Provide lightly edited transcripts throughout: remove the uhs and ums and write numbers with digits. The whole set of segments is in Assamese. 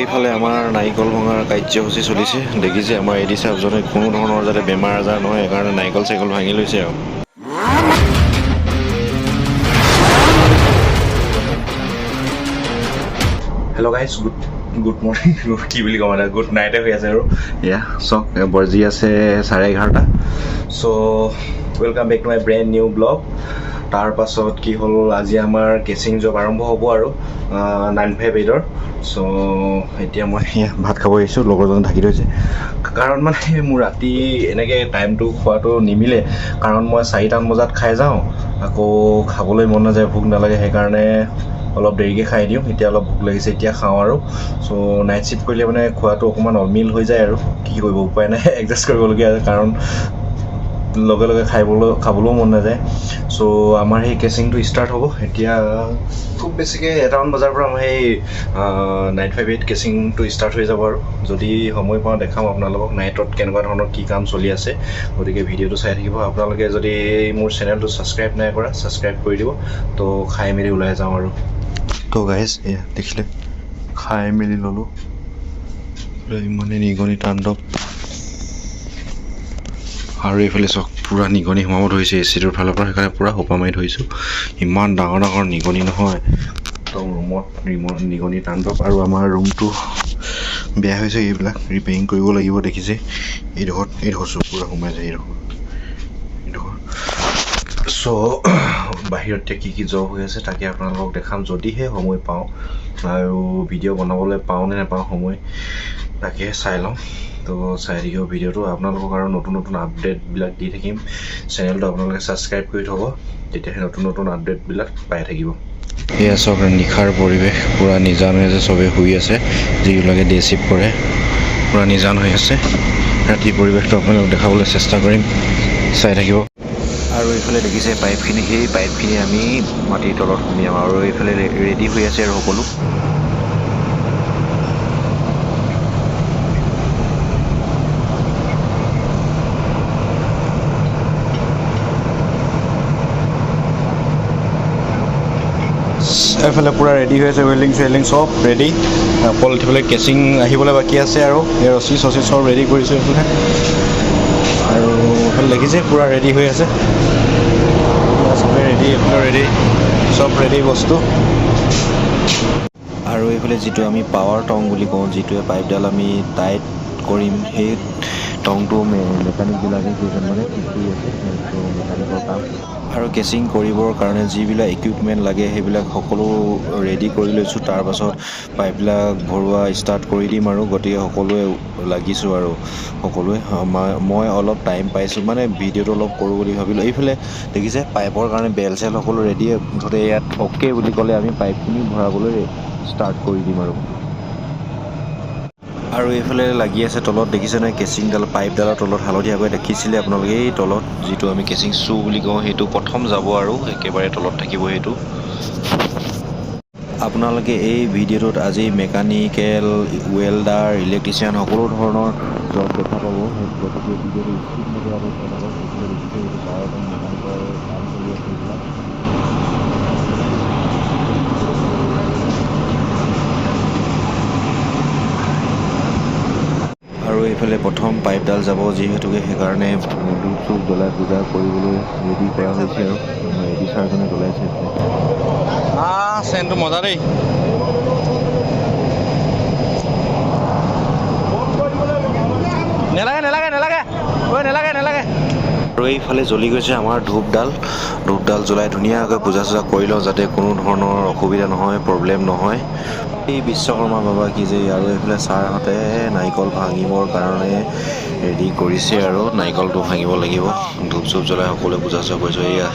এইফালে আমাৰ নাৰিকল ভঙাৰ কাৰ্যসূচী চলিছে। দেখিছে আমাৰ এডি চাহাবজনে কোনো ধৰণৰ যাতে বেমাৰ আজাৰ নহয় সেইকাৰণে নাৰিকল চাইকল ভাঙি লৈছে আৰু। হেল্ল' গাইজ, গুড মৰ্ণিং কি বুলি ক'ম আৰু গুড নাইটে হৈ আছে আৰু এয়া চাওক বজি আছে 11:30। So' welcome back to my brand new vlog. তাৰ পাছত কি হ'ল, আজি আমাৰ কেচিং জব আৰম্ভ হ'ব আৰু 958-ৰ। চ' এতিয়া মই ভাত খাব আহিছোঁ, লগৰজনে ঢাকি থৈছে। কাৰণ মানে মোৰ ৰাতি এনেকৈ টাইমটো খোৱাটো নিমিলে, কাৰণ মই 4টামান বজাত খাই যাওঁ, আকৌ খাবলৈ মন নাযায়, ভোক নালাগে, সেইকাৰণে অলপ দেৰিকৈ খাই দিওঁ। এতিয়া অলপ ভোক লাগিছে, এতিয়া খাওঁ আৰু। চ' নাইট শ্বিফ্ট কৰিলে মানে খোৱাটো অকণমান অমিল হৈ যায় আৰু কি কৰিব, উপায় নাই, এডজাষ্ট কৰিবলগীয়া হয়, কাৰণ লগে লগে খাবলৈও মন নাযায়। চ' আমাৰ সেই কেচিংটো ষ্টাৰ্ট হ'ব এতিয়া। খুব বেছিকৈ 1টামান বজাৰ পৰা আমাৰ সেই 958 কেচিংটো ষ্টাৰ্ট হৈ যাব আৰু যদি সময় পাওঁ দেখাম আপোনালোকক নাইটত কেনেকুৱা ধৰণৰ কি কাম চলি আছে। গতিকে ভিডিঅ'টো চাই থাকিব। আপোনালোকে যদি মোৰ চেনেলটো ছাবস্ক্ৰাইব নাই কৰা, ছাবস্ক্ৰাইব কৰি দিব। তো খাই মেলি ওলাই যাওঁ আৰু। তো গাইজ এয়া দেখিলে খাই মেলি ল'লোঁ, ইমানে নিগনি তাণ্ডৱ। আৰু এইফালে চাওক পূৰা নিগনি সোমাব ধৰিছে এচিটোৰ ফালৰ পৰা, সেইকাৰণে পূৰা সোপা মাৰি ধৰিছোঁ। ইমান ডাঙৰ ডাঙৰ নিগনি নহয়, একদম ৰুমত নিগনি তাণ্ডৱ। আৰু আমাৰ ৰুমটো বেয়া হৈছে, এইবিলাক ৰিপেয়াৰিং কৰিব লাগিব। দেখিছে এইডোখৰত পূৰা সোমাই যায় এইডোখৰ। চ' বাহিৰত এতিয়া কি জব হৈ আছে তাকে আপোনালোকক দেখাম যদিহে সময় পাওঁ, আৰু ভিডিঅ' বনাবলৈ পাওঁ নে নাপাওঁ সময় তাকে চাই লওঁ। তো চাই থাকিব ভিডিঅ'টো, আপোনালোকক আৰু নতুন নতুন আপডেটবিলাক দি থাকিম। চেনেলটো আপোনালোকে ছাবস্ক্ৰাইব কৰি থ'ব, তেতিয়াহে নতুন নতুন আপডেটবিলাক পাই থাকিব। এয়া চাওক নিশাৰ পৰিৱেশ, পূৰা নিজান হৈ আছে, চবেই শুই আছে, যিবিলাকে ডে শ্বিফ্ট কৰে, পূৰা নিজান হৈ আছে। ৰাতিৰ পৰিৱেশটো আপোনালোকক দেখাবলৈ চেষ্টা কৰিম, চাই থাকিব। আৰু এইফালে দেখিছে পাইপখিনি, সেই পাইপখিনি আমি মাটিৰ তলত সুমিয়াম, আৰু এইফালে ৰেডি হৈ আছে আৰু সকলো। এইফালে পূৰা ৰেডি হৈ আছে, ৱেল্ডিং চুৱেল্ডিং চব ৰেডি। অকল এইফালে কেচিং আহিবলৈ বাকী আছে, আৰু এই ৰচি চচি চব ৰেডি কৰিছোঁ এইফালে। আৰু এইফালে দেখিছে পূৰা ৰেডি হৈ আছে, চবেই ৰেডি, এইফালে ৰেডি, চব ৰেডি বস্তু। আৰু এইফালে যিটো আমি পাৱাৰ টং বুলি কওঁ, যিটোৱে পাইপডাল আমি টাইট কৰিম, সেই টংটো মেকানিকবিলাকে কেইজনমানে ঠিক কৰি আছে, সেইটো মেকানিকৰ কাম। আৰু কেচিং কৰিবৰ কাৰণে যিবিলাক ইকুইপমেণ্ট লাগে সেইবিলাক সকলো ৰেডি কৰি লৈছোঁ। তাৰপাছত পাইপবিলাক ভৰোৱা ষ্টাৰ্ট কৰি দিম আৰু। গতিকে সকলোৱে লাগিছোঁ আৰু সকলোৱে। মই অলপ টাইম পাইছোঁ, মানে ভিডিঅ'টো অলপ কৰোঁ বুলি ভাবিলোঁ। এইফালে দেখিছে পাইপৰ কাৰণে বেল চেল সকলো ৰেডি, মুঠতে ইয়াত অ'কে বুলি ক'লে আমি পাইপখিনি ভৰাবলৈ ষ্টাৰ্ট কৰি দিম আৰু। আৰু এইফালে লাগি আছে তলত, দেখিছে নহয় কেচিংডাল, পাইপডালৰ তলত হালধীয়াকৈ দেখিছিলে আপোনালোকে, এই তলত যিটো আমি কেচিং শ্বু বুলি কওঁ সেইটো প্ৰথম যাব আৰু একেবাৰে তলত থাকিব সেইটো। আপোনালোকে এই ভিডিঅ'টোত আজি মেকানিকেল, ৱেল্ডাৰ, ইলেক্ট্ৰিচিয়ান সকলো ধৰণৰ জব দেখা পাব। গতিকে ভিডিঅ'টো স্কিপ নকৰাকৈ চাই থাকক। এইফালে দেখিছে এইটো পাৱাৰ টং মেকানিকৰ কাম চলি আছে এইবিলাক। আৰু এইফালে প্ৰথম পাইপডাল যাব যিহেতুকে, সেইকাৰণে ধূপ চুপ জ্বলাই পূজা কৰিবলৈ ৰেডি কৰা হৈছে আৰু আমাৰ এডি চাৰজনে জ্বলাইছে এইফালে। চেনটো মজা দেই। নেলাগে। আৰু এইফালে জ্বলি গৈছে আমাৰ ধূপডাল জ্বলাই ধুনীয়াকৈ পূজা চূজা কৰি লওঁ, যাতে কোনো ধৰণৰ অসুবিধা নহয়, প্ৰব্লেম নহয়। এই বিশ্বকৰ্মা বাবা কি যে। আৰু এইফালে ছাৰহঁতে নাৰিকল ভাঙিবৰ কাৰণে ৰেডি কৰিছে, আৰু নাৰিকলটো ভাঙিব লাগিব। ধূপ চুপ জ্বলাই সকলোৱে পূজা চূজা কৰিছোঁ। এয়া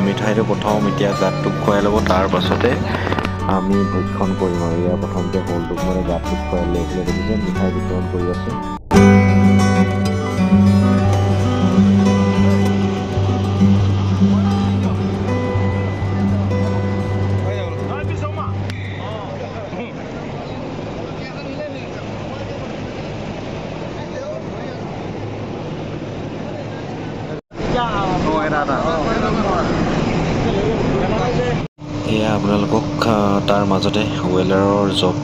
মিঠাইটো প্ৰথম এতিয়া গাঁতটোক খুৱাই ল'ব, তাৰ পাছতে আমি ভক্ষণ কৰিম আৰু ইয়াৰ প্ৰথমতে হলটোক মানে গাঁতটোক খুৱাই লৈ পেলাই দেখিছে মিঠাই বিতৰণ কৰি আছে। এয়া আপোনালোকক তাৰ মাজতে ৱেল্ডাৰৰ জব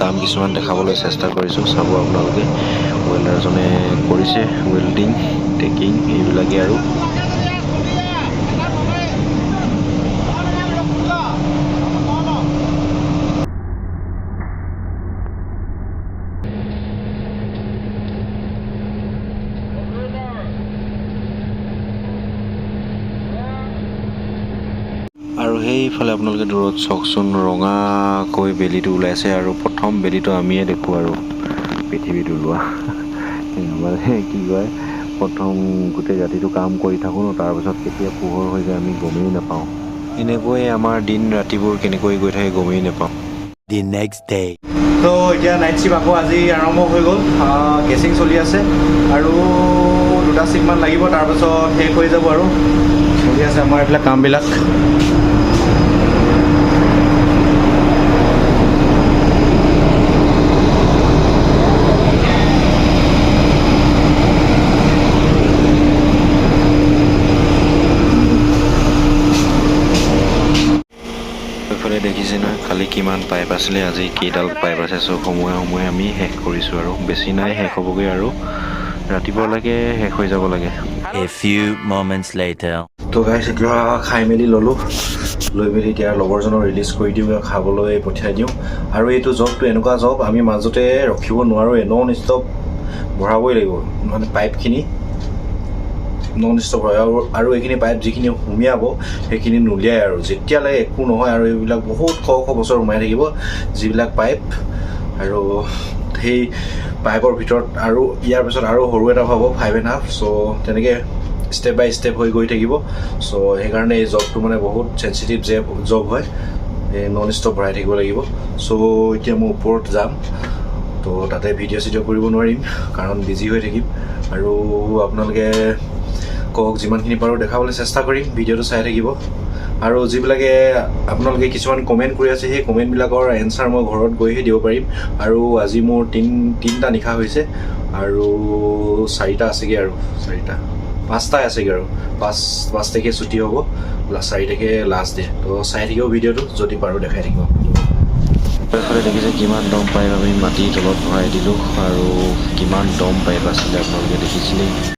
কাম কিছুমান দেখাবলৈ চেষ্টা কৰিছোঁ। চাব আপোনালোকে ৱেল্ডাৰজনে কৰিছে ৱেল্ডিং, টেকিং এইবিলাকেই আৰু। আৰু সেইফালে আপোনালোকে দূৰত চাওকচোন ৰঙাকৈ বেলিটো ওলাইছে আৰু প্ৰথম বেলিটো আমিয়ে দেখোঁ আৰু পৃথিৱীত ওলোৱা। মানে কি কয় প্ৰথম গোটেই ৰাতিটো কাম কৰি থাকোঁ ন, তাৰপিছত কেতিয়া পোহৰ হৈ যায় আমি গমেই নাপাওঁ। এনেকৈ আমাৰ দিন ৰাতিবোৰ কেনেকৈ গৈ থাকে গমেই নাপাওঁ। The next day. তো এতিয়া নাইট শ্বিফ্ট আকৌ আজি আৰম্ভ হৈ গ'ল। কেচিং চলি আছে আৰু 2টা শ্বিফ্টমান লাগিব, তাৰপাছত শেষ হৈ যাব আৰু চলি আছে আমাৰ এইবিলাক কামবিলাক। এইফালে দেখিছে নহয় কালি কিমান পাইপ আছিলে, আজি কেইডাল পাইপ আছে, চব সময়ে আমি শেষ কৰিছোঁ আৰু বেছি নাই, শেষ হ'বগৈ আৰু ৰাতিপুৱালৈকে শেষ হৈ যাব লাগে। A few moments later. তো গাইছ এতিয়া খাই মেলি ল'লোঁ, লৈ মেলি এতিয়া লগৰজনক ৰিলিজ কৰি দিওঁ, খাবলৈ পঠিয়াই দিওঁ। আৰু এইটো জবটো এনেকুৱা জব আমি মাজতে ৰখিব নোৱাৰোঁ, নন ষ্টপ ভৰাবই লাগিব, মানে পাইপখিনি নন ষ্টপ হয় আৰু এইখিনি পাইপ যিখিনি সুমিয়াব সেইখিনি নুলিয়াই আৰু যেতিয়ালৈকে একো নহয়। আৰু এইবিলাক বহুত শ বছৰ সোমাই থাকিব যিবিলাক পাইপ, আৰু সেই পাইপৰ ভিতৰত আৰু ইয়াৰ পিছত আৰু সৰু এটা হ'ব 5.5, চ' তেনেকৈ ষ্টেপ বাই ষ্টেপ হৈ গৈ থাকিব। চ' সেইকাৰণে এই জবটো মানে বহুত চেঞ্চিটিভ জব হয়, এই নন ষ্টপ ভৰাই থাকিব লাগিব। চ' এতিয়া মই ওপৰত যাম, তো তাতে ভিডিঅ' চিডিঅ' কৰিব নোৱাৰিম কাৰণ বিজি হৈ থাকিম। আৰু আপোনালোকে কওক যিমানখিনি পাৰোঁ দেখাবলৈ চেষ্টা কৰিম, ভিডিঅ'টো চাই থাকিব। আৰু যিবিলাকে আপোনালোকে কিছুমান কমেণ্ট কৰি আছে সেই কমেণ্টবিলাকৰ এনচাৰ মই ঘৰত গৈহে দিব পাৰিম। আৰু আজি মোৰ তিনিটা নিশা হৈছে আৰু 4টা আছেগৈ, আৰু 5টাই আছেগৈ আৰু 5 তাৰিখে ছুটি হ'ব, 4 তাৰিখে লাষ্ট ডে। তো চাই থাকিব ভিডিঅ'টো, যদি পাৰোঁ দেখাই থাকিব। এইফালে দেখিছে কিমান দম পাইপ আমি মাটিৰ তলত ভৰাই দিলোঁ আৰু কিমান দম পাইপ আছিলে আপোনালোকে দেখিছিলেই।